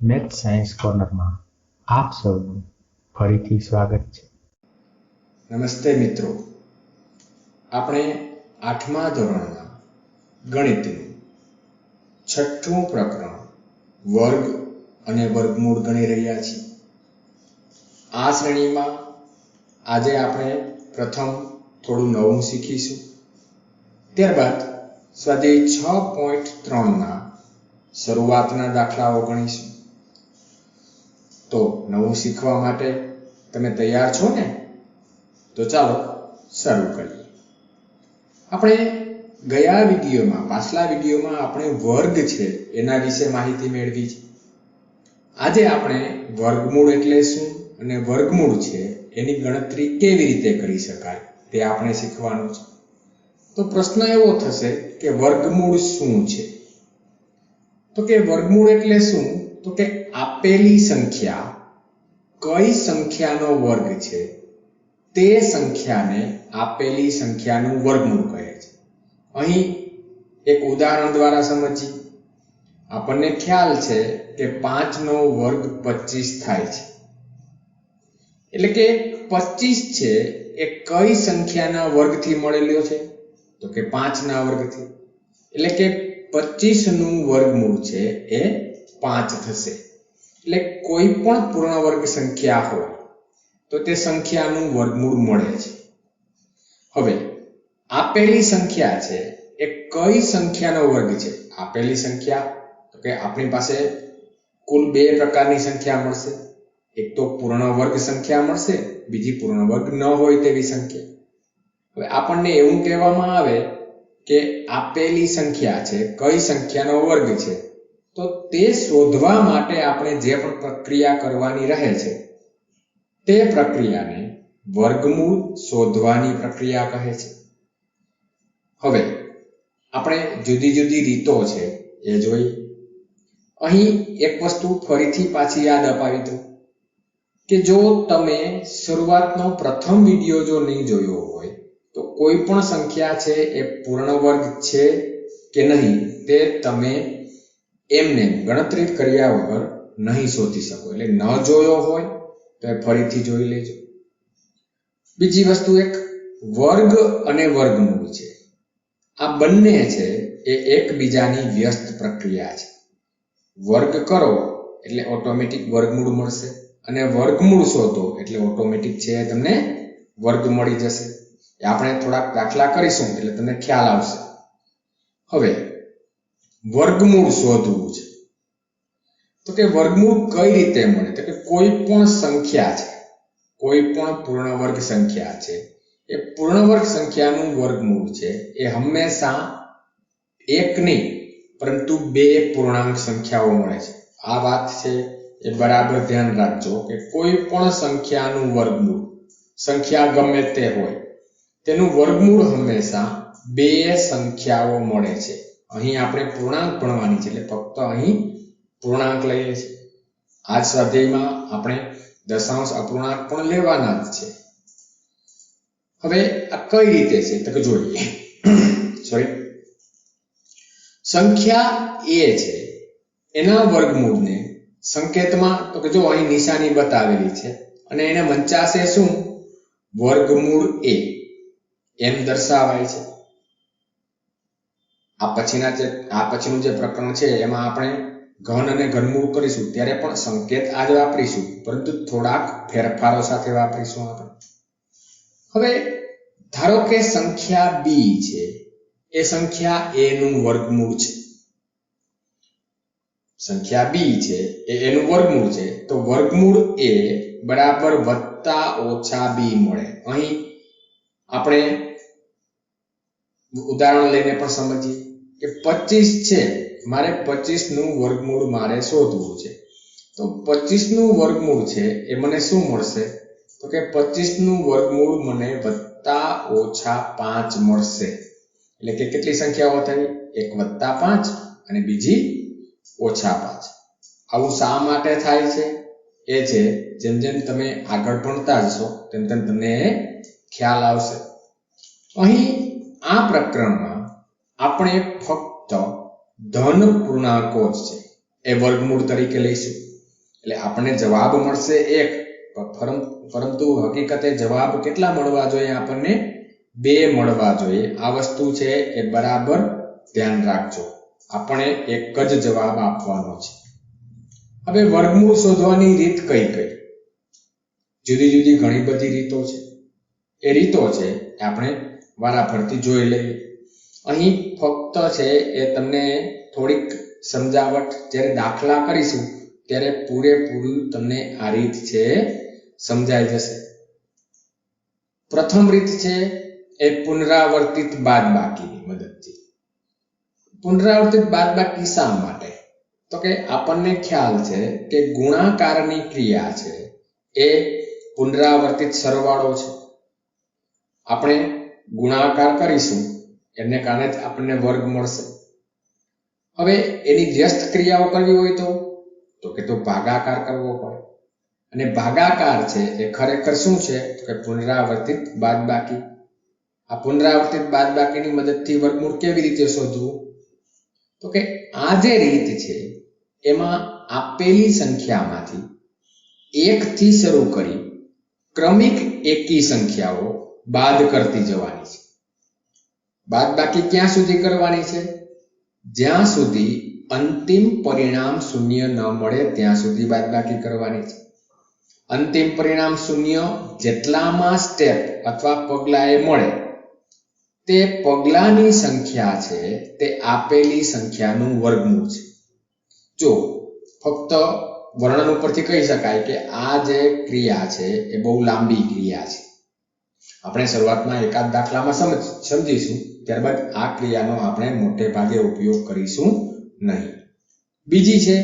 Math science કોર્નરમાં આપ સૌનું ફરીથી સ્વાગત છે. નમસ્તે મિત્રો, આપણે 8મા ધોરણના ગણિતનું 6ઠું પ્રકરણ વર્ગ અને વર્ગમૂળ ગણી રહ્યા છીએ. આ શ્રેણીમાં આજે આપણે પ્રથમ થોડું નવું શીખીશું. ત્યારબાદ સ્વાધ્યાય 6.3ના શરૂઆતના દાખલાઓ ગણીશું. તો નવું શીખવા માટે તમે તૈયાર છો ને? તો ચાલો શરૂ કરીએ. આપણે પાછલા વિડીયોમાં આપણે વર્ગ છે એના વિશે માહિતી મેળવી છે. આજે આપણે વર્ગમૂળ એટલે શું અને વર્ગમૂળ છે એની ગણતરી કેવી રીતે કરી શકાય તે આપણે શીખવાનું છે. તો પ્રશ્ન એવો થશે કે વર્ગમૂળ શું છે? તો કે વર્ગમૂળ એટલે શું? તો કે આપેલી સંખ્યા કઈ સંખ્યાનો વર્ગ છે તે સંખ્યાને આપેલી સંખ્યાનું વર્ગમૂળ કહે છે. અહીં એક ઉદાહરણ દ્વારા સમજીએ. આપણને ખ્યાલ છે કે 5નો વર્ગ 25 થાય છે. એટલે કે 25 છે એ કઈ સંખ્યાના વર્ગથી મળેલો છે? તો કે 5ના વર્ગથી. એટલે કે 25નું વર્ગમૂળ છે એ 5 થશે. એટલે કોઈ પણ પૂર્ણ વર્ગ સંખ્યા હોય તો તે સંખ્યાનું વર્ગમૂળ મળે છે. હવે આપેલી સંખ્યા છે એ કઈ સંખ્યાનો વર્ગ છે? આપેલી સંખ્યા તો કે આપણી પાસે કુલ 2 પ્રકારની સંખ્યા મળશે. એક તો પૂર્ણ વર્ગ સંખ્યા મળશે, બીજી પૂર્ણ વર્ગ ન હોય તેવી સંખ્યા. હવે આપણને એવું કહેવામાં આવે કે આપેલી સંખ્યા છે કઈ સંખ્યાનો વર્ગ છે, તો તે શોધવા માટે આપણે જે પણ પ્રક્રિયા કરવાની રહે છે તે પ્રક્રિયાને વર્ગમૂળ શોધવાની પ્રક્રિયા કહે છે. હવે આપણે જુદી જુદી રીતો છે એ જોઈ. અહીં એક વસ્તુ ફરીથી પાછી યાદ અપાવી દઉં કે જો તમે શરૂઆતનો પ્રથમ વિડીયો જો નહીં જોયો હોય તો કોઈ પણ સંખ્યા છે એ પૂર્ણ વર્ગ છે કે નહીં તે તમે એમને ગણતરી કર્યા વગર નહીં શોધી શકો. એટલે ન જોયો હોય તો એ ફરીથી જોઈ લેજો. બીજી વસ્તુ, એક વર્ગ અને વર્ગમૂળ છે, આ બંને છે એ એકબીજાની વ્યસ્ત પ્રક્રિયા છે. વર્ગ કરો એટલે ઓટોમેટિક વર્ગમૂળ મળશે અને વર્ગમૂળ શોધો એટલે ઓટોમેટિક છે તમને વર્ગ મળી જશે. આપણે થોડાક દાખલા કરીશું એટલે તમને ખ્યાલ આવશે. હવે વર્ગમૂળ શોધવું છે તો કે વર્ગમૂળ કઈ રીતે મળે? તો કે કોઈ પણ સંખ્યા છે, કોઈ પણ પૂર્ણ વર્ગ સંખ્યા છે એ પૂર્ણ વર્ગ સંખ્યાનું વર્ગમૂળ છે એ હંમેશા એક નહીં પરંતુ 2 પૂર્ણાંક સંખ્યાઓ મળે છે. આ વાત છે એ બરાબર ધ્યાન રાખજો કે કોઈ પણ સંખ્યાનું વર્ગમૂળ, સંખ્યા ગમે તે હોય, તેનું વર્ગમૂળ હંમેશા 2 સંખ્યાઓ મળે છે. અહીં આપણે પૂર્ણાંક ભણવાની છે એટલે ફક્ત અહીં પૂર્ણાંક લઈએ છીએ. આ સ્વાધ્યાયમાં આપણે દશાંશ અપૂર્ણાંક પણ લેવાના જ છે. હવે આ કઈ રીતે છે તો કે જોઈએ. સંખ્યા a છે એના વર્ગમૂળને સંકેતમાં તો કે જો અહીં નિશાની બતાવેલી છે અને એને વંચાશે શું? વર્ગમૂળ a એમ દર્શાવાય છે. આ પછીનું જે પ્રકરણ છે એમાં આપણે ઘન અને ઘનમૂળ કરીશું ત્યારે પણ સંકેત આ જ વાપરીશું, પરંતુ થોડાક ફેરફારો સાથે વાપરીશું આપણે. હવે ધારો કે સંખ્યા b છે એ સંખ્યા a નું વર્ગમૂળ છે. સંખ્યા b છે એ એનું વર્ગમૂળ છે તો વર્ગમૂળ a બરાબર વત્તા ઓછા b મળે. અહીં આપણે ઉદાહરણ લઈને પણ સમજીએ કે 25 છે, મારે 25 નું વર્ગમૂળ મારે શોધવું છે. તો 25 નું વર્ગમૂળ છે એ મને શું મળશે? તો કે 25 નું વર્ગમૂળ મને વત્તા ઓછા 5 મળશે. એટલે કે કેટલી સંખ્યાઓ થઈ? એક વત્તા 5 અને બીજી ઓછા 5. આવું શા માટે થાય છે? એ છે જેમ જેમ તમે આગળ ભણતા જશો તેમ તેમ તમને ખ્યાલ આવશે. અહીં આ પ્રકરણમાં આપણે ફક્ત ધન પૂર્ણાંકો જ છે એ વર્ગમૂળ તરીકે લઈશું. એટલે આપણને જવાબ મળશે 1, પરંતુ હકીકતે જવાબ કેટલા મળવા જોઈએ? આપણને 2 મળવા જોઈએ. આ વસ્તુ છે એ બરાબર ધ્યાન રાખજો. આપણે એક જ જવાબ આપવાનો છે. હવે વર્ગમૂળ શોધવાની રીત કઈ કઈ? જુદી જુદી ઘણી બધી રીતો છે. એ રીતો છે આપણે વારાફરતી જોઈ લઈએ. અહીં ફક્ત છે એ તમને થોડીક સમજાવટ, જ્યારે દાખલા કરીશું ત્યારે પૂરેપૂરું તમને આ રીત છે સમજાઈ જશે. પ્રથમ રીત છે એ પુનરાવર્તિત બાદબાકીની મદદથી. પુનરાવર્તિત બાદબાકી શા માટે? તો કે આપણને ખ્યાલ છે કે ગુણાકારની ક્રિયા છે એ પુનરાવર્તિત સરવાળો છે. આપણે ગુણાકાર કરીશું એને કારણે જ આપણને વર્ગ મળશે. હવે એની વ્યસ્ત ક્રિયાઓ કરવી હોય તો કે ભાગાકાર કરવો પડે. અને ભાગાકાર છે એ ખરેખર શું છે? તો કે પુનરાવર્તિત બાદબાકી. આ પુનરાવર્તિત બાદબાકીની મદદથી વર્ગમૂળ કેવી રીતે શોધવું? તો કે આ જે રીત છે એમાં આપેલી સંખ્યામાંથી 1 થી શરૂ કરી ક્રમિક એકી સંખ્યાઓ બાદ કરતી જવાની છે. બાદબાકી ક્યાં સુધી કરવાની છે? જ્યાં સુધી અંતિમ પરિણામ 0 ન મળે ત્યાં સુધી બાદબાકી કરવાની છે. અંતિમ પરિણામ 0 જેટલામાં સ્ટેપ અથવા પગલાએ મળે તે પગલાની સંખ્યા છે તે આપેલી સંખ્યાનું વર્ગમૂળ છે. જો ફક્ત વર્ણન ઉપરથી કહી શકાય કે આ જે ક્રિયા છે એ બહુ લાંબી ક્રિયા છે. આપણે શરૂઆતમાં એકાદ દાખલામાં સમજીશું, ત્યારબાદ આ ક્રિયાનો આપણે મોટે ભાગે ઉપયોગ કરીશું નહીં. બીજી છે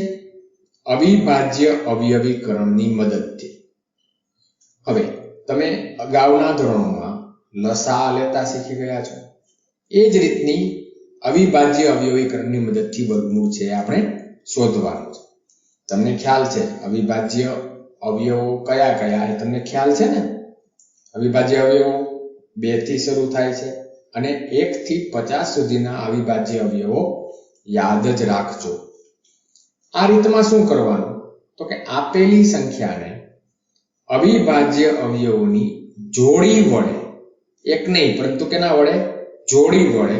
અવિભાજ્ય અવયવીકરણની મદદથી. હવે તમે અગાઉના ધોરણોમાં લસા લેતા શીખી ગયા છો. એ જ રીતની અવિભાજ્ય અવયવીકરણની મદદથી વર્ગમૂળ છે આપણે શોધવાનું છે. તમને ખ્યાલ છે અવિભાજ્ય અવયવો કયા કયા એ તમને ખ્યાલ છે ને? અવિભાજ્ય અવયવો 2 થી શરૂ થાય છે અને 1 થી 50 સુધીના અવિભાજ્ય અવયવો યાદ જ રાખજો. આ રીતમાં શું કરવાનું? તો કે આપેલી સંખ્યાને અવિભાજ્ય અવયવોની જોડી વડે, એક નહીં પરંતુ કેના વડે? જોડી વડે,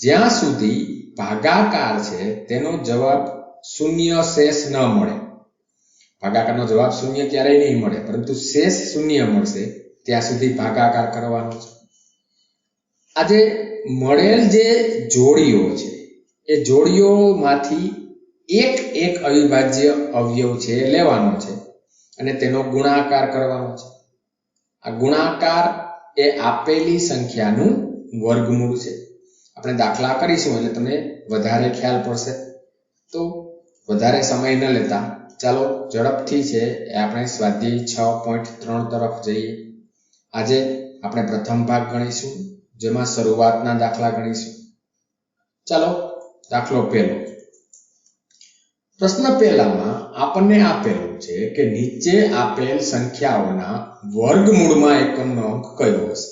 જ્યાં સુધી ભાગાકાર છે તેનો જવાબ 0 શેષ ન મળે. ભાગાકારનો જવાબ 0 ક્યારેય નહીં મળે, પરંતુ શેષ 0 મળશે ત્યાં સુધી ભાગાકાર કરવાનો છે. આજે મળેલ જે જોડીઓ છે એ જોડીઓમાંથી એક અવિભાજ્ય અવયવ છે લેવાનો છે અને તેનો ગુણાકાર કરવાનો છે. આ ગુણાકાર એ આપેલી સંખ્યાનું વર્ગમૂળ છે. આપણે દાખલા કરીશું એટલે તમને વધારે ખ્યાલ પડશે. તો વધારે સમય ન લેતા ચાલો ઝડપથી છે એ આપણે સ્વાધ્યાય 6.3 તરફ જઈએ. આજે આપણે પ્રથમ ભાગ ગણીશું, જેમાં શરૂઆતના દાખલા ગણીશું. ચાલો દાખલો પહેલો. પ્રશ્ન પહેલામાં આપણને આપેલું છે કે નીચે આપેલ સંખ્યાઓના વર્ગમૂળમાં એકમનો અંક કયો હશે?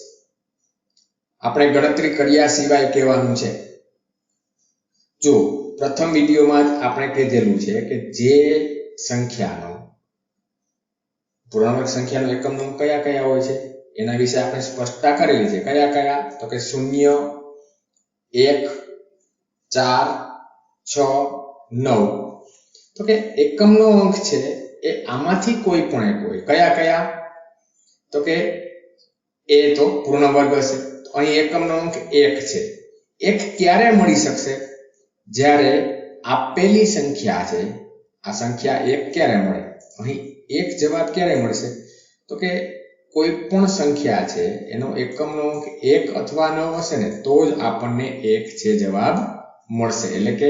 આપણે ગણતરી કર્યા સિવાય કહેવાનું છે. જો પ્રથમ વિડીયોમાં જ આપણે કીધેલું છે કે જે સંખ્યાનો પૂર્ણાંક સંખ્યાનો એકમનો અંક કયા કયા હોય છે એના વિશે આપણે સ્પષ્ટતા કરેલી છે. કયા કયા? તો કે 0, 1, 4, 6, 9. તો કે એકમનો અંક છે એ આમાંથી કોઈ પણ એક હોય. કયા કયા? તો કે એ તો પૂર્ણ વર્ગ હશે. તો અહીં એકમનો અંક 1 છે. 1 ક્યારે મળી શકશે? જ્યારે આપેલી સંખ્યા છે આ સંખ્યા 1 ક્યારે મળે? અહીં 1 જવાબ ક્યારે મળશે? તો કે કોઈ પણ સંખ્યા છે એનો એકમનો અંક 1 અથવા 9 હશે ને તો જ આપણને 1 છે જવાબ મળશે. એટલે કે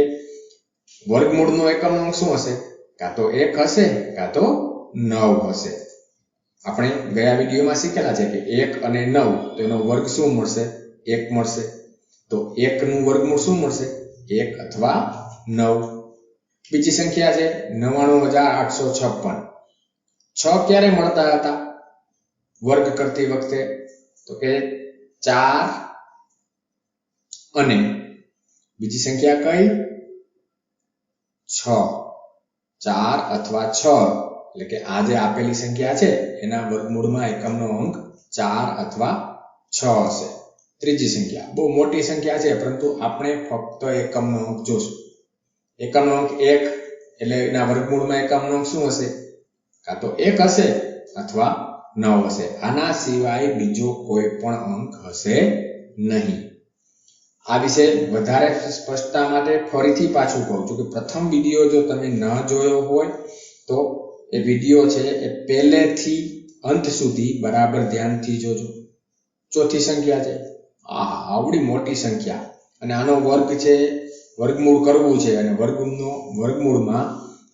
વર્ગમૂળનો એકમનો અંક શું હશે? કાં તો 1 હશે કાં તો 9 હશે. આપણે ગયા વિડીયોમાં શીખેલા છે કે 1 અને 9 તો એનો વર્ગ શું મળશે? 1 મળશે. તો 1 નું વર્ગમૂળ શું મળશે? 1 અથવા 9. બીજી સંખ્યા છે 99856. 6 ક્યારે મળતા હતા વર્ગ કરતી વખતે? તો કે 4 અને બીજી સંખ્યા કઈ? 6. 4 અથવા 6, એટલે કે આ જે આપેલી સંખ્યા છે એના વર્ગમૂળમાં એકમનો અંક 4 અથવા 6 હશે. ત્રીજી સંખ્યા બહુ મોટી સંખ્યા છે, પરંતુ આપણે ફક્ત એકમનો અંક જોશું. એકમનો અંક 1 એટલે એના વર્ગમૂળમાં એકમનો અંક શું હશે? કાં તો 1 હશે અથવા 9 હશે. આના સિવાય બીજો કોઈ પણ અંક હશે નહીં. આ વિશે વધારે સ્પષ્ટતા માટે ફરીથી પાછું કહું છું કે પ્રથમ વિડીયો જો તમે ન જોયો હોય તો એ વિડીયો છે એ પહેલેથી અંત સુધી બરાબર ધ્યાનથી જોજો. ચોથી સંખ્યા છે, આવડી મોટી સંખ્યા, અને આનો વર્ગ છે, વર્ગમૂળ કરવું છે, અને વર્ગમૂળમાં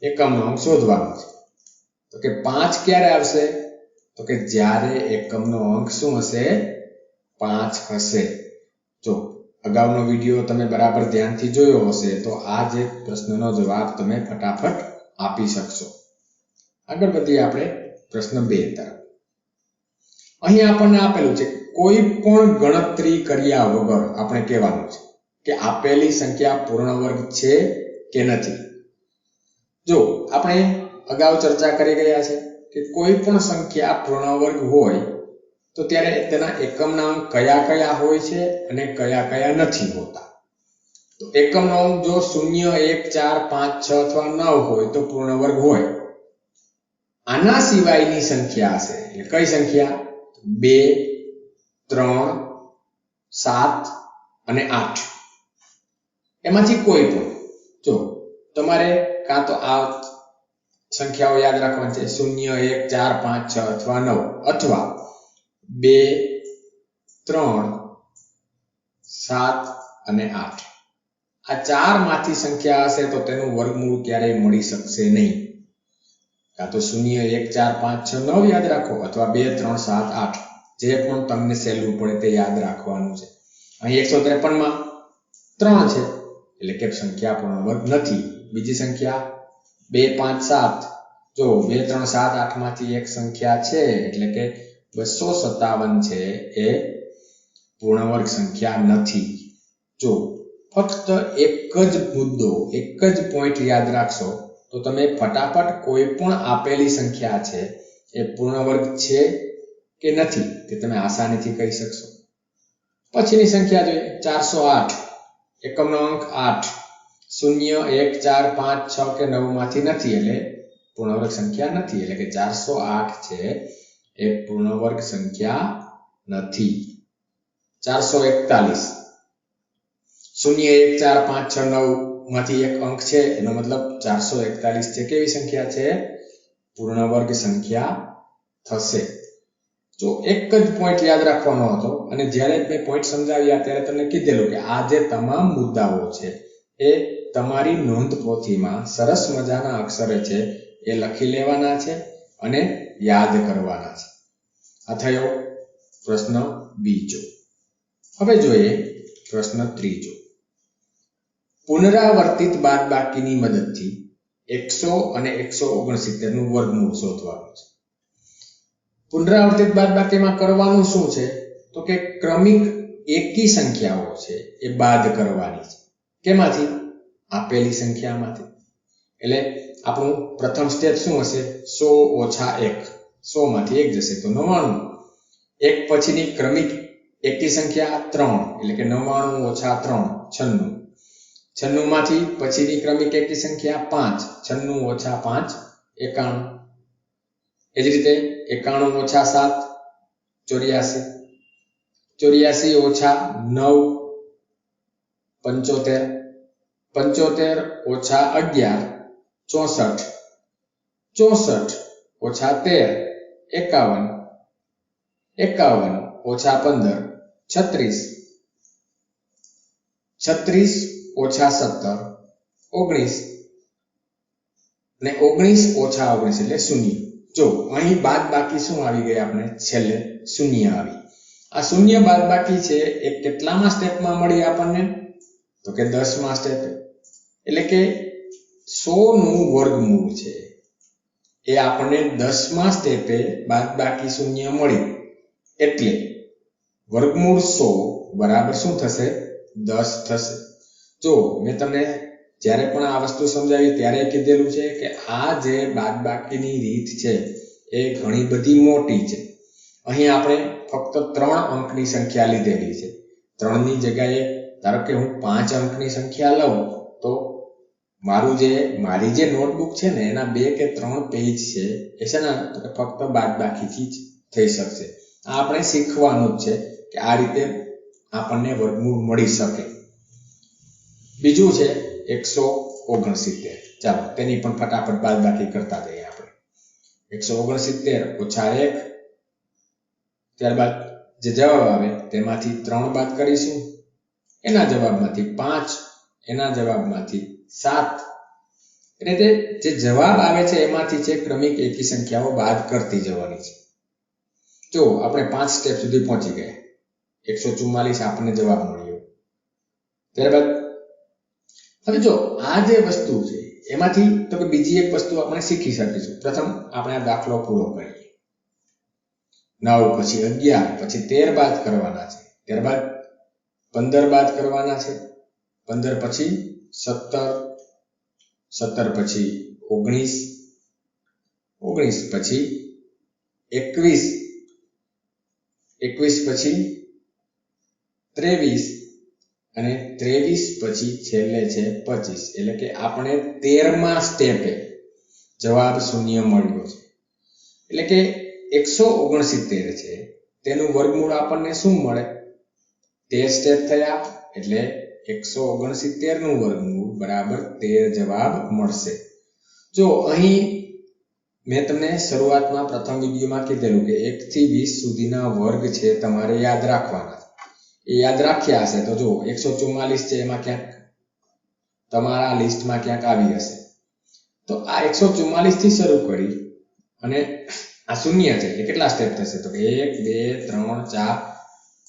એકમનો અંક શોધવાનો છે. તો કે 5 ક્યારે આવશે? તો કે જ્યારે એકમનો અંક શું હશે? 5 હશે. જો અગાઉનો વિડીયો તમે બરાબર ધ્યાનથી જોયો હશે તો આ જે પ્રશ્નનો જવાબ તમે ફટાફટ આપી શકશો. આગળ વધીએ આપણે પ્રશ્ન 2 તરફ. અહીં આપણને આપેલું છે કોઈ પણ ગણતરી કર્યા વગર આપણે કહેવાનું છે કે આપેલી સંખ્યા પૂર્ણ વર્ગ છે કે નથી. જો આપણે અગાઉ ચર્ચા કરી ગયા છે કે કોઈ પણ સંખ્યા પૂર્ણ વર્ગ હોય તો ત્યારે તેના એકમના અંક કયા કયા હોય છે અને કયા કયા નથી હોતા. તો એકમનો અંક જો 0, 1, 4, 5, 6 અથવા 9 હોય તો પૂર્ણ વર્ગ હોય. આના સિવાયની સંખ્યા હશે એટલે કઈ સંખ્યા? 2, 3, 7 અને 8. એમાંથી કોઈ પણ. જો તમારે કાં તો આ સંખ્યાઓ યાદ રાખવાની છે, 0, 1, 4, 5, 6 અથવા 9, અથવા 2, 3, 7 અને 8. આ 4 માંથી સંખ્યા હશે તો તેનું વર્ગમૂળ ક્યારેય મળી શકશે નહીં. કાં તો 0, 1, 4, 5, 6, 9 યાદ રાખો, અથવા 2, 3, 7, 8, જે પણ તમને સહેલું પડે તે યાદ રાખવાનું છે. અહીં 153 માં 3 છે એટલે કે સંખ્યા પૂર્ણ વર્ગ નથી. બીજી સંખ્યા 2, 5, 7, જો 2, 3, 7, 8 માંથી એક સંખ્યા છે એટલે કે 257 છે એ પૂર્ણ વર્ગ સંખ્યા નથી. જો ફક્ત એક જ મુદ્દો, એક જ પોઈન્ટ યાદ રાખશો તો તમે ફટાફટ કોઈ પણ આપેલી સંખ્યા છે એ પૂર્ણ વર્ગ છે કે નથી તે તમે આસાનીથી કહી શકશો. પછીની સંખ્યા જોઈએ 408, એકમનો અંક 8, 0, 1, 4, 5, 6 કે 9 માંથી નથી એટલે પૂર્ણ વર્ગ સંખ્યા નથી. એટલે કે 408 છે એ પૂર્ણ વર્ગ સંખ્યા નથી. 441, 0, 1, 4, 5, 6, 9 માંથી એક અંક છે એનો મતલબ 441 છે કેવી સંખ્યા છે? પૂર્ણ વર્ગ સંખ્યા થશે. જો એક જ પોઈન્ટ યાદ રાખવાનો હતો, અને જ્યારે મેં પોઈન્ટ સમજાવ્યા ત્યારે તમને કીધેલું કે આ જે તમામ મુદ્દાઓ છે એ તમારી નોંધપોથીમાં સરસ મજાના અક્ષરે છે એ લખી લેવાના છે અને યાદ કરવાના છે. આ થયો પ્રશ્ન બીજો. હવે જોઈએ પ્રશ્ન ત્રીજો. પુનરાવર્તિત બાદબાકીની મદદથી 100 અને 169 નું વર્ગમૂળ શોધવાનું છે. પુનરાવર્તિત બાદબાકીમાં કરવાનું શું છે? તો કે ક્રમિક એકી સંખ્યાઓ છે એ બાદ કરવાની છે. કેમાંથી? આપેલી સંખ્યામાંથી. એટલે આપણું પ્રથમ સ્ટેપ શું હશે? 100 - 1. 100 માંથી 1 જશે તો 99. એક પછીની ક્રમિક એકી સંખ્યા 3 એટલે કે 99 - 3 96. 96 માંથી પછીની ક્રમિક એકી સંખ્યા 5 96 - 5 91. એ જ રીતે 91 - 7 84. 84 - 9 75. 75 - 11 64. 64 - 13 51. 51 - 15 36. 36 - 17 19. અને 19 - 19 એટલે 0. જો અહીં બાદ બાકી શું આવી ગઈ? આપણે છેલ્લે 0 આવી. આ 0 બાદ બાકી છે એ કેટલામાં સ્ટેપમાં મળી આપણને? તો કે 10મા સ્ટેપે. એટલે કે 100 નું વર્ગમૂળ છે એ આપણને 10મા સ્ટેપે બાદબાકી 0 મળી. એટલે વર્ગમૂળ 100 બરાબર શું થશે? 10 થશે. જો મેં તમને જ્યારે પણ આ વસ્તુ સમજાવી ત્યારે કીધેલું છે કે આ જે બાદબાકીની રીત છે એ ઘણી બધી મોટી છે. અહીં આપણે ફક્ત 3 અંકની સંખ્યા લીધેલી છે. 3 ની જગ્યાએ ધારો કે હું 5 અંકની સંખ્યા લઉં તો મારી જે નોટબુક છે ને એના 2 કે 3 પેજ છે એ છે ને ફક્ત બાદબાકીથી જ થઈ શકશે. આ આપણે શીખવાનું જ છે કે આ રીતે આપણને વર્ગમૂળ મળી શકે. બીજું છે 169. ચાલો તેની પણ ફટાફટ બાદબાકી કરતા જઈએ આપણે. 169 ઓછા 1. ત્યારબાદ જે જવાબ આવે તેમાંથી 3 બાદ કરીશું. એના જવાબમાંથી 5, એના જવાબમાંથી 7. એટલે જે જવાબ આવે છે એમાંથી છે ક્રમિક એકી સંખ્યાઓ બાદ કરતી જવાની છે. જો આપણે 5 સ્ટેપ સુધી પહોંચી ગયા. 144 આપણને જવાબ મળ્યો. ત્યારબાદ હવે જો આ જે વસ્તુ છે એમાંથી તો કે બીજી એક વસ્તુ આપણે શીખી શકીશું. પ્રથમ આપણે આ દાખલો પૂરો કરીએ. 9 પછી 11 પછી 13 બાદ કરવાના છે. ત્યારબાદ 15 બાદ કરવાના છે. 15 પછી 17, 17 પછી 19, 19 પછી 21, 21 પછી 23 અને 23 પછી છેલ્લે છે 25. એટલે કે આપણે 13મા સ્ટેપે જવાબ શૂન્ય મળ્યો છે. એટલે કે 169 છે તેનું વર્ગમૂળ આપણને શું મળે? 13 સ્ટેપ થયા એટલે 169 નું વર્ગમૂળ બરાબર 13 જવાબ મળશે. જો અહીં મેં તમને શરૂઆતમાં પ્રથમ વિડીયોમાં કીધેલું કે 1 થી 20 સુધીના વર્ગ છે તમારે યાદ રાખવાના. એ યાદ રાખ્યા હશે તો જો 144 છે એમાં ક્યાંક તમારા લિસ્ટમાં ક્યાંક આવી હશે. તો આ 144 થી શરૂ કરી અને આ શૂન્ય છે એટલે કેટલા સ્ટેપ થશે? તો 1 2 3 4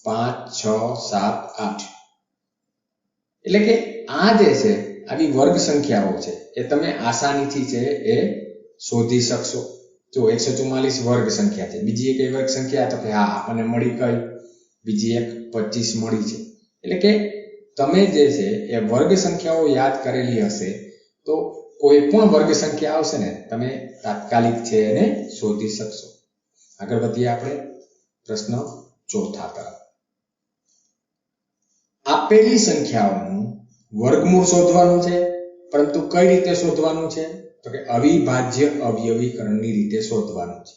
5 6 7 8. એટલે કે આ જે છે આવી વર્ગ સંખ્યાઓ છે એ તમે આસાનીથી છે એ શોધી શકશો. જો 144 વર્ગ સંખ્યા છે. બીજી એક વર્ગ સંખ્યા તો કે હા આપણને મળી કઈ? બીજી એક 25 મળી છે. એટલે કે તમે જે છે એ વર્ગ સંખ્યાઓ યાદ કરેલી હશે તો કોઈ પણ વર્ગ સંખ્યા આવશે ને તમે તાત્કાલિક છે એને શોધી શકશો. આગળ વધીએ આપણે પ્રશ્ન ચોથા તરફ. આપેલી સંખ્યાઓનું વર્ગમૂળ શોધવાનું છે, પરંતુ કઈ રીતે શોધવાનું છે? તો કે અવિભાજ્ય અવયવીકરણની રીતે શોધવાનું છે.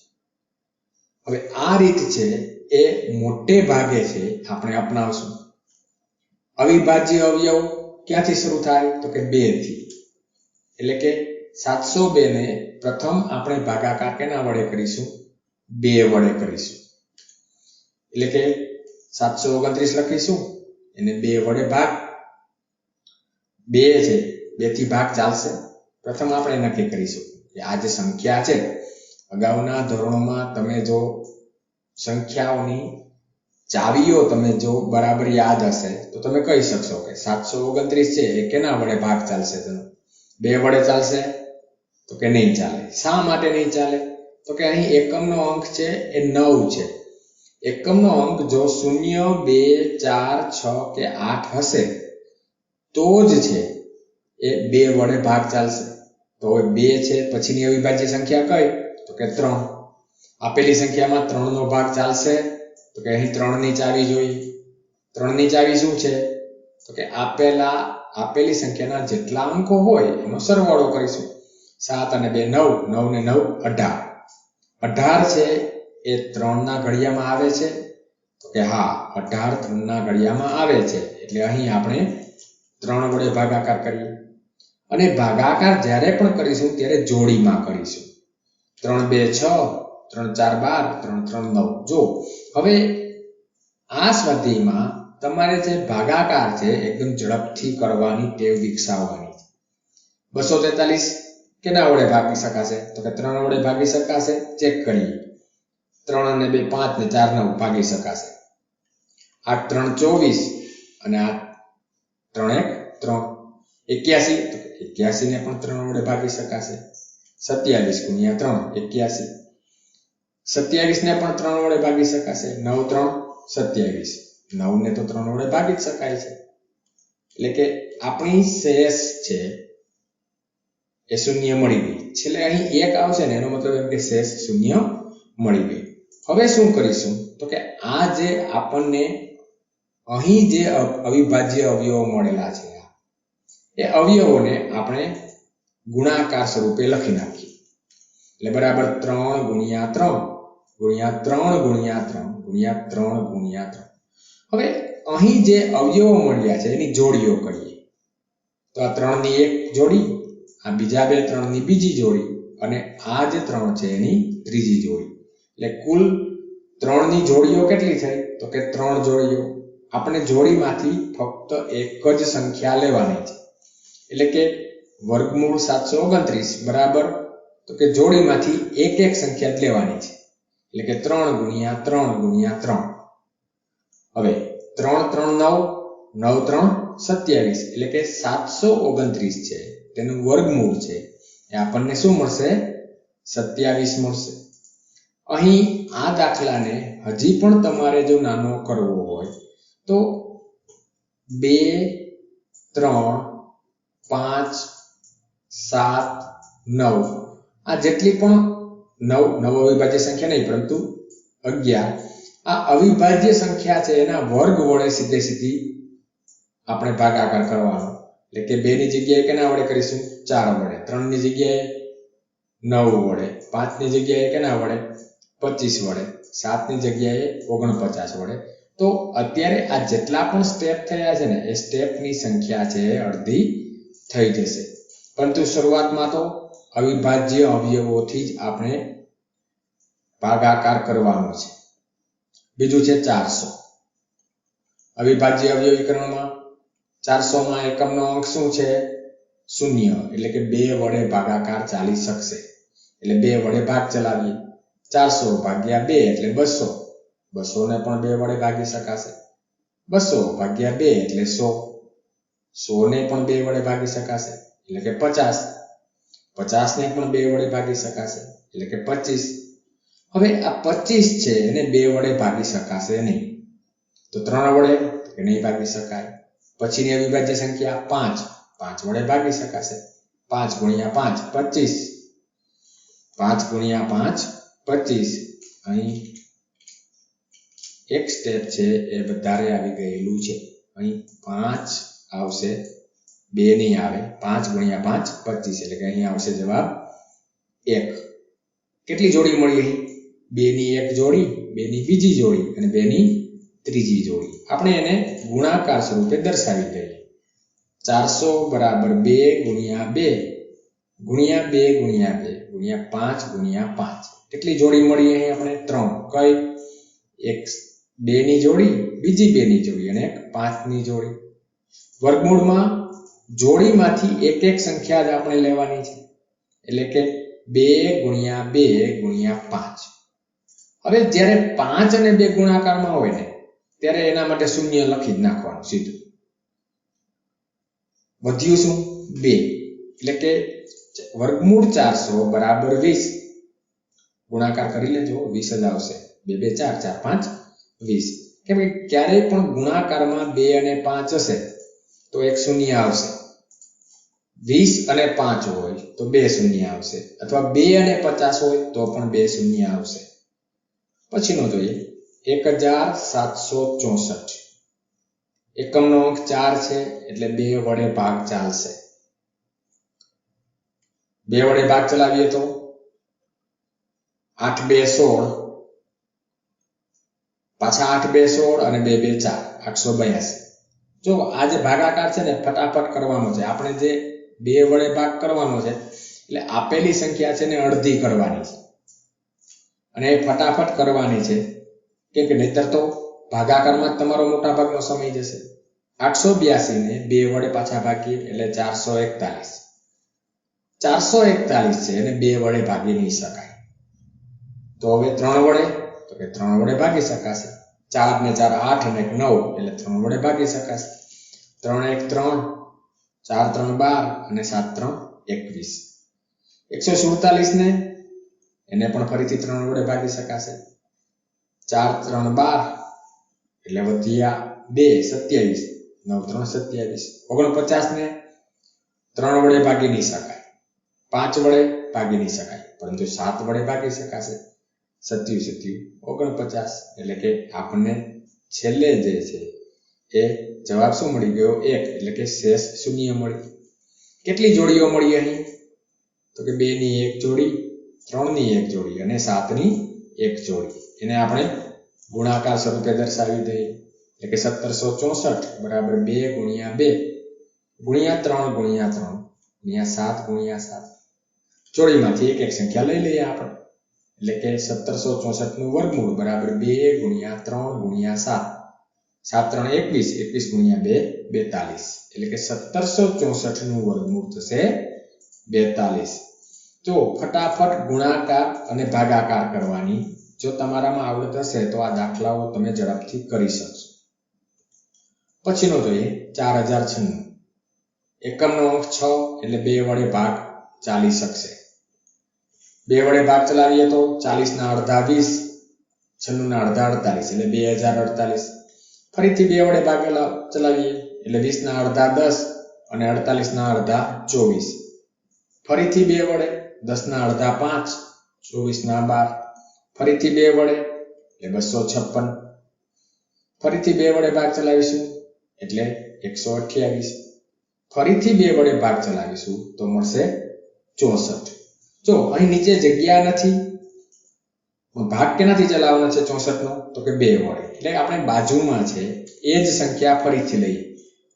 હવે આ રીત છે એ મોટે ભાગે છે આપણે અપનાવશું. અવિભાજ્ય અવયવ ક્યાંથી શરૂ થાય? તો કે 2 થી. એટલે કે 702 ને પ્રથમ આપણે ભાગાકાર કેના વડે કરીશું? 2 વડે કરીશું. એટલે કે 729 લખીશું એને 2 વડે ભાગ. 2 છે 2 થી ભાગ ચાલશે. પ્રથમ આપણે નક્કી કરીશું કે આ જે સંખ્યા છે અગાઉના ધોરણોમાં તમે જો સંખ્યાઓની ચાવીઓ તમે જો બરાબર યાદ હશે તો તમે કહી શકશો કે 729 છે એ કેના વડે ભાગ ચાલશે? તેનો 2 વડે ચાલશે? તો કે નહીં ચાલે. શા માટે નહીં ચાલે? તો કે અહીં એકમનો અંક છે એ 9 છે. એકમનો અંક જો 0 2 4 6 કે 8 હશે તો જ છે એ 2 વડે ભાગ ચાલશે. તો હવે 2 છે પછીની અવિભાજ્ય સંખ્યા કઈ? તો કે 3. આપેલી સંખ્યામાં 3 નો ભાગ ચાલશે? તો કે અહીં 3 ની ચાવી જોઈએ. 3 ની ચાવી શું છે? તો કે આપેલી સંખ્યાના જેટલા અંકો હોય એનો સરવાળો કરીશું. 7 અને 2 9, 9 ને 9 18. 18 છે એ 3 ના ઘડિયામાં આવે છે? તો કે હા 18 3 ના ઘડિયામાં આવે છે. એટલે અહીં આપણે 3 વડે ભાગાકાર કરીએ. અને ભાગાકાર જ્યારે પણ કરીશું ત્યારે જોડીમાં કરીશું. 3 2 6, 3 4 12, 3 3 9. જો હવે આ સ્વાધ્યાયમાં તમારે જે ભાગાકાર છે એકદમ ઝડપથી કરવાની ટેવ વિકસાવવાની છે. 243 કેના વડે ભાગી શકાશે? તો કે 3 વડે ભાગી શકાશે. ચેક કરીએ. 3 અને 2 5 ને 4 9 ભાગી શકાશે. 8 3 24 અને 8 3 1 3. 81 તો 81 ને પણ 3 વડે ભાગી શકાશે. 27 ગુણ્યા 3 81. 27 ને પણ 3 વડે ભાગી શકાશે. 9 3 27. 9 ને તો 3 વડે ભાગી જ શકાય છે. એટલે કે આપણી શેષ છે એ શૂન્ય મળી ગઈ. છેલ્લે અહીં 1 આવશે ને એનો મતલબ એમ કે શેષ શૂન્ય મળી ગઈ. હવે શું કરીશું તો કે આ જે આપણને અહીં જે અવિભાજ્ય અવયવો મળેલા છે એ અવયવોને આપણે ગુણાકાર સ્વરૂપે લખી નાખીએ. એટલે બરાબર 3 ગુણ્યા 3 ગુણ્યા 3 ગુણ્યા 3 ગુણ્યા 3 ગુણ્યા 3. હવે અહીં જે અવયવો મળ્યા છે એની જોડીઓ કરીએ. તો આ 3 ની એક જોડી, આ બીજા બે 3 ની બીજી જોડી અને આ જે 3 છે એની ત્રીજી જોડી. એટલે કુલ 3 ની જોડીઓ કેટલી થઈ તો કે 3 જોડીઓ. આપણે જોડીમાંથી ફક્ત એક જ સંખ્યા લેવાની છે. એટલે કે વર્ગમૂળ 729 બરાબર તો કે જોડીમાંથી એક સંખ્યા જ લેવાની છે. એટલે કે 3 ગુણ્યા 3 ગુણ્યા 3. હવે 3 3 9 9 3 27 એટલે કે 729 છે તેનું વર્ગમૂળ છે એ આપણને શું મળશે 27 મળશે. અહીં આ દાખલાને હજી પણ તમારે જો નાનો કરવો હોય તો 2 3 5 7 9 આ જેટલી પણ 9 અવિભાજ્ય સંખ્યા નહીં પરંતુ 11 આ અવિભાજ્ય સંખ્યા છે એના વર્ગ વડે સીધી આપણે ભાગાકાર કરવાનો. એટલે કે 2 ની જગ્યાએ કેના વડે કરીશું 4 વડે, 3 ની જગ્યાએ 9 વડે, 5 ની જગ્યાએ કેના વડે 25 વડે, 7 ની જગ્યાએ 49 વડે. તો અત્યારે આ જેટલા પણ સ્ટેપ થયા છે ને એ સ્ટેપની સંખ્યા છે અડધી થઈ જશે. પરંતુ શરૂઆતમાં તો અવિભાજ્ય અવયવોથી જ આપણે ભાગાકાર કરવાનો છે. બીજું છે 400. અવિભાજ્ય અવયવીકરણમાં 400 માં એકમનો અંક શું છે 0 એટલે કે 2 વડે ભાગાકાર ચાલી શકશે. એટલે 2 વડે ભાગ ચલાવીએ. 400 ભાગ્યા 2 એટલે 200. 200 ને પણ 2 વડે ભાગી શકાશે. 200 ભાગ્યા 2 એટલે 100. 100 ને પણ 2 વડે ભાગી શકાશે એટલે કે 50. 50 ને પણ 2 વડે ભાગી શકાશે એટલે કે 25. હવે આ 25 છે એને 2 વડે ભાગી શકાશે નહીં તો 3 વડે કે નહીં ભાગી શકાય. પછીની અવિભાજ્ય સંખ્યા 5 5 વડે ભાગી શકાશે. 5 ગુણ્યા 5 25. 5 ગુણ્યા 5 25. અહીં એક સ્ટેપ છે એ વધારે આવી ગયેલું છે. અહીં 5 આવશે 2 નહીં આવે. 5 ગુણ્યા 5 25 એટલે કે અહીં આવશે જવાબ 1. કેટલી જોડી મળી અહીં 2 ની એક જોડી, 2 ની બીજી જોડી અને 2 ની ત્રીજી જોડી. આપણે એને ગુણાકાર સ્વરૂપે દર્શાવી દઈએ. 400 બરાબર 2 ગુણ્યા 2 ગુણ્યા 2 ગુણ્યા 2 ગુણ્યા 5 ગુણ્યા 5. કેટલી જોડી મળી અહીં આપણે 3. કઈ એક 2 ની જોડી, બીજી 2 ની જોડી અને એક 5 ની જોડી. વર્ગમૂળમાં જોડીમાંથી એક સંખ્યા જ આપણે લેવાની છે. એટલે કે 2 ગુણ્યા 2 ગુણ્યા 5. હવે જ્યારે 5 અને 2 ગુણાકારમાં હોય ને ત્યારે એના માટે શૂન્ય લખી જ નાખવાનું સીધું. વધ્યું શું 2 એટલે કે વર્ગમૂળ 400 બરાબર 20. ગુણાકાર કરી લેજો 20 જ આવશે. 2 2 4 4 5 20. કેમ કે ક્યારેય પણ ગુણાકારમાં 2 અને 5 હશે તો એક શૂન્ય આવશે. 20 અને 5 હોય તો 2 શૂન્ય આવશે અથવા 2 અને 50 હોય તો પણ 2 શૂન્ય આવશે. પછીનો જોઈએ 1764. એકમનો અંક 4 છે એટલે 2 વડે ભાગ ચાલશે. 2 વડે ભાગ ચલાવીએ તો 8 2 16 પાછા 8 2 16 અને 2 2 4 882. જો આ જે ભાગાકાર છે ને ફટાફટ કરવાનો છે. આપણે જે 2 વડે ભાગ કરવાનો છે એટલે આપેલી સંખ્યા છે ને અડધી કરવાની છે અને એ ફટાફટ કરવાની છે કે નહીતર તો ભાગાકારમાં તમારો મોટા ભાગનો સમય જશે. 882 ને 2 વડે પાછા ભાગીએ એટલે 441. 441 છે એને 2 વડે ભાગી નહીં શકાય. તો હવે 3 વડે તો કે 3 વડે ભાગી શકાશે. 4 ને 4 8 અને 9 એટલે 3 વડે ભાગી શકાશે. 3 1 3 4 3 12 અને 7 3 21. 147 ને એને પણ ફરીથી 3 વડે ભાગી શકાશે. 4 3 12 એટલે વધ્યા 2 27 9 3 27. 49 ને 3 વડે ભાગી નહીં શકાય. 5 વડે ભાગી નહીં શકાય, પરંતુ 7 વડે ભાગી શકાશે. 7 7 49, એટલે કે આપણને છેલ્લે જે છે એ જવાબ શું મળી ગયો? 1, એટલે કે શેષ શૂન્ય મળી. કેટલી જોડીઓ મળી અહીં? તો કે 2 ની 1 જોડી, 3 ની 1 જોડી અને 7 ની 1 જોડી. એને આપણે ગુણાકાર સ્વરૂપે દર્શાવી દઈએ, એટલે કે 1764 બરાબર 2 ગુણ્યા 2 ગુણ્યા 3 ગુણ્યા 3 ગુણ્યા 7 ગુણ્યા 7. જોડીમાંથી એક એક સંખ્યા લઈ લઈએ આપણે, એટલે કે 1764 નું વર્ગમૂળ બરાબર 2 ગુણ્યા 3 ગુણ્યા 7. 7 3 21, 21 ગુણ્યા 2 42, એટલે કે 1764 નું વર્ગમૂળ થશે 42. તો ફટાફટ ગુણાકાર અને ભાગાકાર કરવાની જો તમારામાં આવડત હશે તો આ દાખલાઓ તમે ઝડપથી કરી શકશો. પછીનો જોઈએ 4096. એકમનો અંક 6 એટલે 2 વડે ભાગ ચાલી શકશે. 2 વડે ભાગ ચલાવીએ તો 40 ના અડધા 20, 96 ના અડધા 48, એટલે 2048. ફરીથી 2 વડે ભાગ ચલાવીએ એટલે 20 ના અડધા 10 અને 48 ના અડધા 24. ફરીથી 2 વડે 10 ના અડધા 5, 24 ના 12. ફરીથી 2 વડે એટલે 256. ફરીથી 2 વડે ભાગ ચલાવીશું એટલે 128. ફરીથી 2 વડે ભાગ ચલાવીશું તો મળશે 64. જો અહીં નીચે જગ્યા નથી, ભાગ કેનાથી ચલાવવાનો છે 64 નો? તો કે 2 વડે. એટલે આપણે બાજુમાં છે એ જ સંખ્યા ફરીથી લઈએ.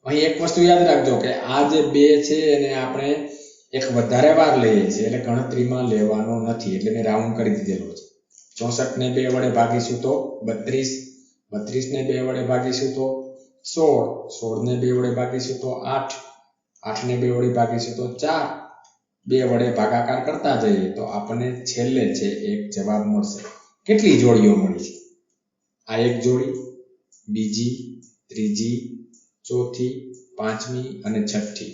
અહીં એક વસ્તુ યાદ રાખજો કે આ જે 2 છે એને આપણે એક વધારે વાર લઈએ છીએ, એટલે ગણતરીમાં લેવાનો નથી, એટલે મેં રાઉન્ડ કરી દીધેલો છે. 64 ને 2 વડે ભાગીશું તો 32, 32 ને 2 વડે ભાગીશું તો 16, 16 ને 2 વડે ભાગીશું તો 8, 8 ને 2 વડે ભાગીશું તો 4. 2 વડે ભાગાકાર કરતા જઈએ તો આપણને છેલ્લે છે એક જવાબ મળશે. કેટલી જોડીઓ મળી છે? આ એક જોડી, બીજી, ત્રીજી, ચોથી, પાંચમી અને છઠ્ઠી.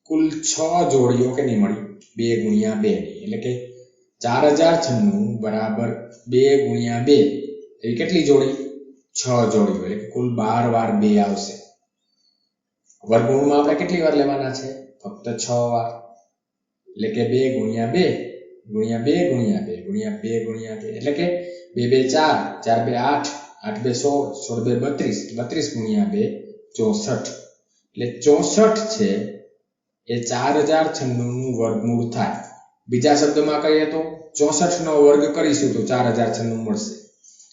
કુલ 6 જોડીઓ કેની મળી? 2 ગુણ્યા 2 ની, એટલે કે 4096 બરાબર 2 ગુણ્યા 2 એ કેટલી જોડી? 6 જોડીઓ, એટલે કુલ 12 વાર 2 આવશે. વર્ગમૂળમાં આપણે કેટલી વાર લેવાના છે? ફક્ત 6 વાર, એટલે કે 2 ગુણ્યા 2 ગુણ્યા 2 ગુણ્યા 2 ગુણ્યા 2 ગુણ્યા 2, એટલે કે 2 2 4, 4 2 8, 8 2 16, 16 2 32, 32 ગુણ્યા 2 64. એટલે 64 છે એ 4096 નું વર્ગમૂળ થાય. બીજા શબ્દમાં કહીએ તો 64 નો વર્ગ કરીશું તો 4096 મળશે.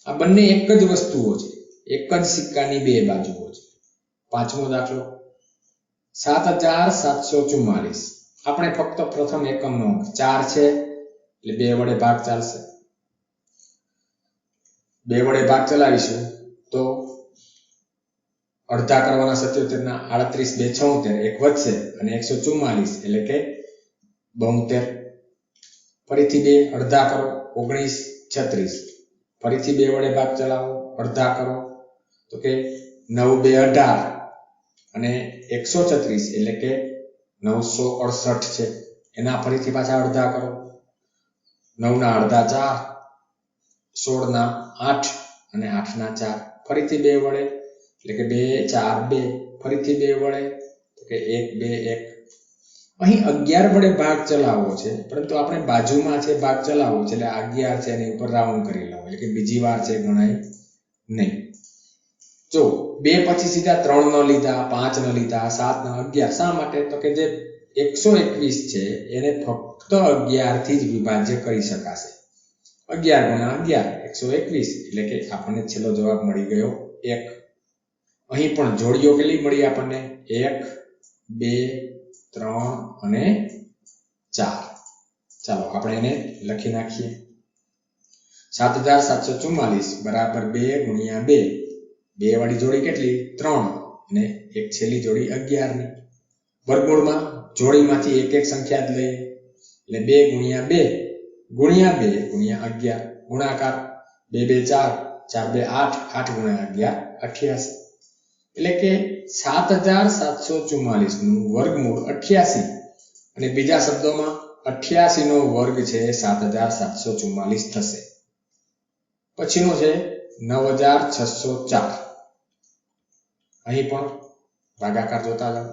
આ બંને એક જ વસ્તુઓ છે, એક જ સિક્કાની 2 બાજુઓ છે. પાંચમો દાખલો 7744. આપણે ફક્ત પ્રથમ એકમનો અંક 4 છે એટલે 2 વડે ભાગ ચાલશે. 2 વડે ભાગ ચલાવીશું તો અડધા કરવાના 77 ના 38 2 76, એક વધશે અને 144, એટલે કે 72. ફરીથી 2 અડધા કરો 19 36. ફરીથી 2 વડે ભાગ ચલાવો, અડધા કરો તો કે 9 2 18 અને 136, એટલે કે 968 છે. એના ફરીથી પાછા અડધા કરો, 9 ના અડધા 4, 16 ના 8 અને 8 ના 4. ફરીથી 2 વડે એટલે કે 2 4 2. ફરીથી 2 વડે તો કે 1 2 1. અહીં 11 વડે ભાગ ચલાવવો છે, પરંતુ આપણે બાજુમાં છે ભાગ ચલાવવો છે એટલે 11 છે એની ઉપર રાઉન્ડ કરી લઉં, એટલે કે બીજી વાર છે ગણાય નહીં. જો 2 પછી સીધા 3 ન લીધા, 5 ન લીધા, 7 ન, 11. શા માટે? તો કે જે 121 છે એને ફક્ત 11 થી જ વિભાજ્ય કરી શકાશે. 11 ગુણ્યા 11 121, એટલે કે આપણને છેલ્લો જવાબ મળી ગયો 1. અહીં પણ જોડીઓ કેટલી મળી આપણને? 1 2 3 અને 4. ચાલો આપણે એને લખી નાખીએ. 7744 બરાબર 2 ગુણ્યા 2. 2 વાળી જોડી કેટલી? 3 અને એક છેલ્લી જોડી 11 ની. વર્ગમૂળમાં જોડીમાંથી એક એક સંખ્યા જ લઈએ, એટલે 2 ગુણ્યા 2 ગુણ્યા 2 ગુણ્યા 11. ગુણાકાર 2 2 4, 4 2 8, 8 ગુણ્યા 11 88. એટલે કે 7744 નું વર્ગમૂળ 88, અને બીજા શબ્દોમાં 88 નો વર્ગ છે 7744 થશે. પછીનો છે 9604. અહીં પણ ભાગાકાર જોતા જાઓ.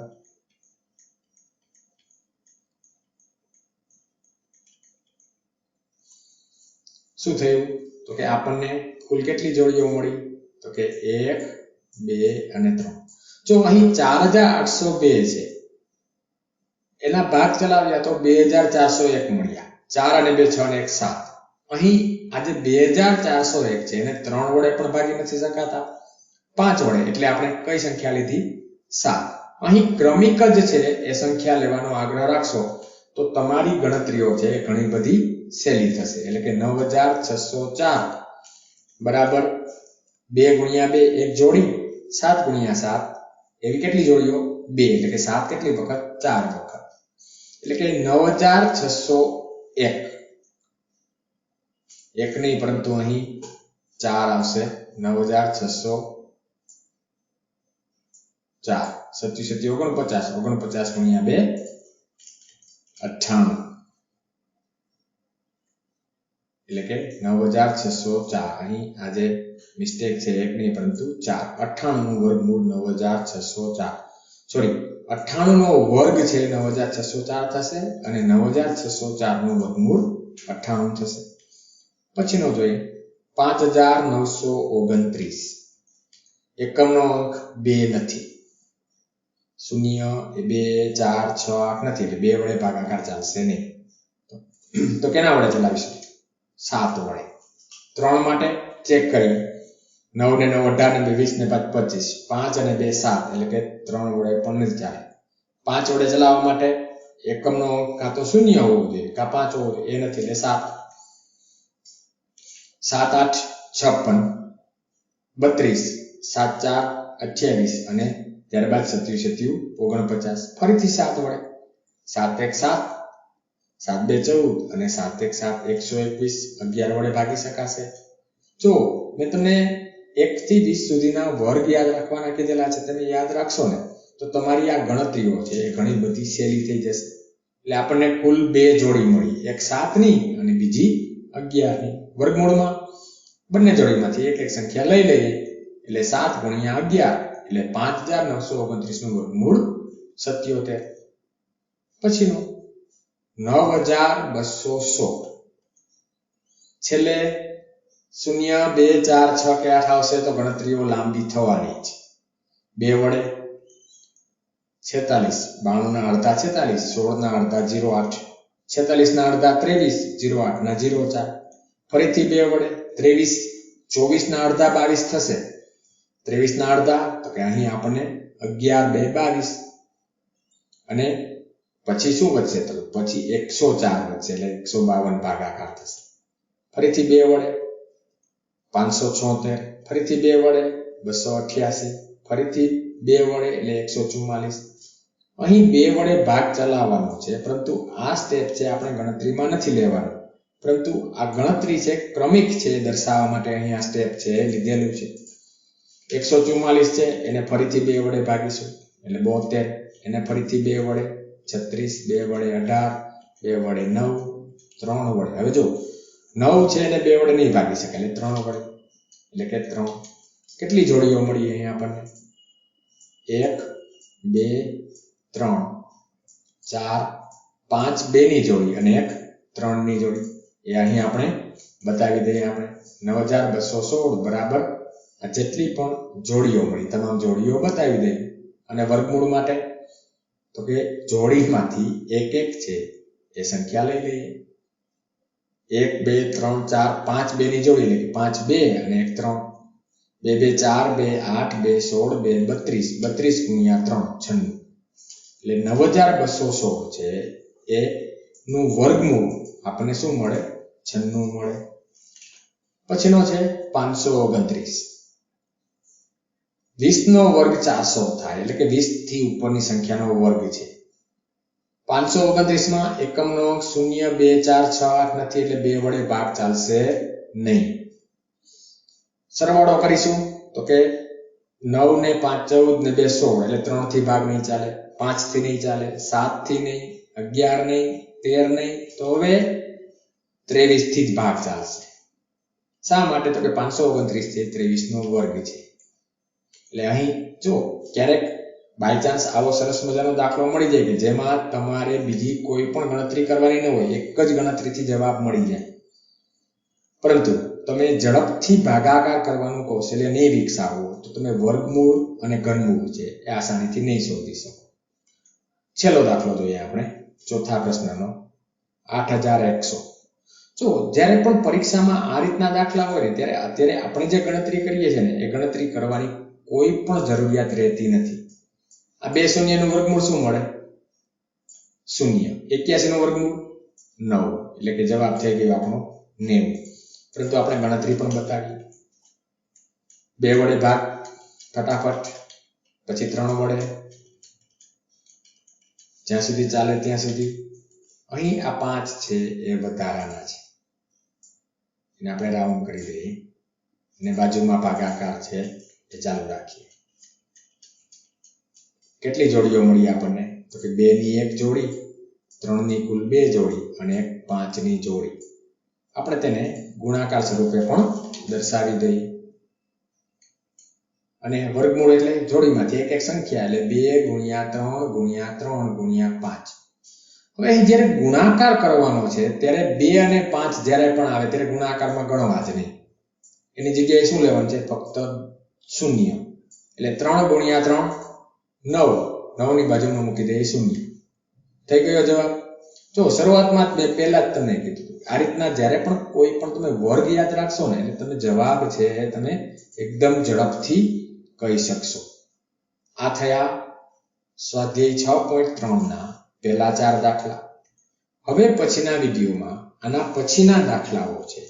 શું થયું? તો કે આપણને કુલ કેટલી જોડીઓ મળી? તો કે 1, 2 અને 3. જો અહીં 4802 છે, એના ભાગ ચલાવ્યા તો 2401 મળ્યા. 4 અને 2 6 અને 1 7. અહીં આજે 2401 છે એને 3 વડે પણ ભાગી નથી શકાતા, 5 વડે, એટલે આપણે કઈ સંખ્યા લીધી? 7. અહીં ક્રમિક જ છે એ સંખ્યા લેવાનો આગ્રહ રાખશો તો તમારી ગણતરીઓ છે એ ઘણી બધી સહેલી થશે. એટલે કે 9604 બરાબર 2 ગુણ્યા 2 એક જોડી, 7 ગુણ્યા 7 એવી કેટલી જોડીઓ? 2. એટલે કે 7 કેટલી વખત? 4 વખત. એટલે કે 9601 એક નહીં પરંતુ અહીં 4 આવશે. 9604 27 49 49 ગુણ્યા 2 98. એટલે કે 9604. અહીં આજે મિસ્ટેક છે, એક નહીં પરંતુ 4. 98 નું વર્ગમૂળ 9604. સોરી, 98 નો વર્ગ છે 9604 થશે અને 9604 નું વર્ગમૂળ 98 થશે. પછીનો જોઈએ 5929. એકમનો અંક 2 નથી, 0 એ 2 4 6 8 નથી, એટલે 2 વડે ભાગાકાર ચાલશે નહીં. તો કેના વડે ચલાવીશું? 7 વડે. 3 માટે ચેક કરીએ. 9 ને 9 18 ને 20 ને 5 25, 5 અને 2 7, એટલે કે 3 વડે પણ નથી ચાલે. 5 વડે ચલાવવા માટે એકમનો અંક કાં તો 0 હોવો જોઈએ કાં 5 હોવો જોઈએ, એ નથી, એટલે 7. 7 8 56, 32, 7 4 28 અને ત્યારબાદ 27 49. ફરીથી 7 વડે. 7 1 7, 7 2 14 અને 7 1 7 121. 11 વડે ભાગી શકાશે. જો મેં તમને 1 થી 20 સુધીના વર્ગ યાદ રાખવાના કીધેલા છે, તમે યાદ રાખશો ને તો તમારી આ ગણતરીઓ છે એ ઘણી બધી સહેલી થઈ જશે. એટલે આપણને કુલ 2 જોડી મળી, એક 7 ની અને બીજી 11 ની. વર્ગમૂળમાં બંને જોડીમાંથી એક એક સંખ્યા લઈ લઈએ, એટલે 7 ગુણ્યા 11 એટલે 5929 નું વર્ગમૂળ 77. પછીનું 9216. છેલ્લે 0 2 4 6 કે 8 આવશે તો ગણતરીઓ લાંબી થવાની છે. 2 વડે 46, 92 ના અડધા 46, 16 ના અડધા 08, 46 ના અડધા 23, 08 ના 04. ફરીથી 2 વડે 23, 24 ના અડધા 22 થશે. 23 ના અડધા તો કે અહીં આપણને 11 2 22 અને પછી શું વધશે? તો પછી 104 વધશે, એટલે 152 ભાગાકાર થશે. ફરીથી 2 વડે 576, ફરીથી 2 વડે 288, ફરીથી 2 વડે એટલે 144. અહીં 2 વડે ભાગ ચલાવવાનો છે, પરંતુ આ સ્ટેપ છે આપણે ગણતરીમાં નથી લેવાનો, પરંતુ આ ગણતરી છે ક્રમિક છે દર્શાવવા માટે અહીં આ સ્ટેપ છે લીધેલું છે. 144 છે એને ફરીથી 2 વડે ભાગીશું એટલે 72, એને ફરીથી 2 વડે 36, 2 વડે 18, 2 વડે 9, 3 વડે. હવે જો 9 છે એને 2 વડે નહીં ભાગી શકાય એટલે 3 વડે, એટલે કે 3. કેટલી જોડીઓ મળી અહીં આપણને? 1 2 3 4 5 2 ની જોડી અને 1 3 ની જોડી. એ અહીં આપણે બતાવી દઈએ. આપણે 9216 બરાબર આ જેટલી પણ જોડીઓ મળી તમામ જોડીઓ બતાવી દઈએ. અને વર્ગમૂળ માટે તો કે જોડીમાંથી એક એક છે એ સંખ્યા લઈ લઈએ. 1 2 3 4 5 2 ની જોડી, એટલે 5 2 અને 1 3. 2 2 4 2 8 2 16 2 32, 32 ગુણ્યા 3 96. એટલે 9216 છે એ નું વર્ગમૂળ આપણને શું મળે? 96 મળે. પછીનો છે 529. 20 નો વર્ગ 400 થાય, એટલે કે 20 થી ઉપરની સંખ્યાનો વર્ગ છે. 529 માં એકમનો અંક 0 2 4 6 8 નથી, એટલે 2 વડે ભાગ ચાલશે નહીં. સરવાળો કરીશું તો કે 9 ને 5 14 ને 2 16, એટલે 3 થી ભાગ નહીં ચાલે, 5 થી નહીં ચાલે, 7 થી નહીં, 11 નહીં, 13 નહીં, તો હવે 23 થી જ ભાગ ચાલશે. શા માટે? તો કે 529 છે 23 નો વર્ગ છે. એટલે અહીં જો ક્યારેક બાય ચાન્સ આવો સરસ મજાનો દાખલો મળી જાય કે જેમાં તમારે બીજી કોઈ પણ ગણતરી કરવાની ન હોય, એક જ ગણતરીથી જવાબ મળી જાય. પરંતુ તમે ઝડપથી ભાગાકાર કરવાનું કૌશલ્ય નહીં વિકસાવો તો તમે વર્ગમૂળ અને ઘનમૂળ છે એ આસાનીથી નહીં શોધી શકો. છેલ્લો દાખલો જોઈએ આપણે, ચોથા પ્રશ્નનો 8100. જો જ્યારે પણ પરીક્ષામાં આ રીતના દાખલા હોય ને ત્યારે અત્યારે આપણે જે ગણતરી કરીએ છીએ ને એ ગણતરી કરવાની કોઈ પણ જરૂરિયાત રહેતી નથી. આ 2 શૂન્યનું વર્ગમૂળ શું મળે? 0. 81 નું વર્ગમૂળ 9, એટલે કે જવાબ થઈ ગયો આપણો 90. પરંતુ આપણે ગણતરી પણ બતાવી. 2 વડે ભાગ ફટાફટ, પછી 3 વડે, જ્યાં સુધી ચાલે ત્યાં સુધી. અહીં આ 5 છે એ વધારાના છે, એને આપણે રાઉન્ડ કરી દઈએ અને બાજુમાં ભાગાકાર છે એ ચાલુ રાખીએ. કેટલી જોડીઓ મળી આપણને? તો કે 2 ની 1 જોડી, 3 ની કુલ 2 જોડી અને 5 ની જોડી. આપણે તેને ગુણાકાર સ્વરૂપે પણ દર્શાવી દઈએ. અને વર્ગમૂળ એટલે જોડીમાંથી એક એક સંખ્યા, એટલે 2 ગુણ્યા 3 ગુણ્યા 3 ગુણ્યા 5. હવે અહીં જ્યારે ગુણાકાર કરવાનો છે ત્યારે 2 અને 5 જ્યારે પણ આવે ત્યારે ગુણાકારમાં ગણવા જ નહીં. એની જગ્યાએ શું લેવાનું છે? ફક્ત 0. એટલે 3 ગુણ્યા 3 9, 9 ની બાજુમાં મૂકી દઈએ 0. થઈ ગયો જવાબ. જો શરૂઆતમાં જ મેં પહેલા જ તમને કીધું આ રીતના જ્યારે પણ કોઈ પણ તમે વર્ગ યાદ રાખશો ને એટલે તમે જવાબ છે તમે એકદમ ઝડપથી કહી શકશો. આ થયા સ્વાધ્યાય 6.3 ના પહેલા 4 દાખલા. હવે પછીના વિડીયોમાં આના પછીના દાખલાઓ છે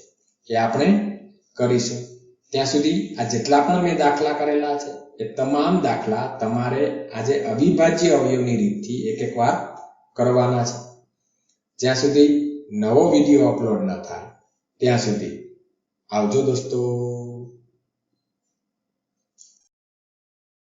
એ આપણે કરીશું. ત્યાં સુધી આ જેટલા પણ મેં દાખલા કરેલા છે એ તમામ દાખલા તમારે આજે અવિભાજ્ય અવયવની રીતથી એક વાર કરવાના છે. જ્યાં સુધી નવો વિડીયો અપલોડ ન થાય ત્યાં સુધી આવજો દોસ્તો.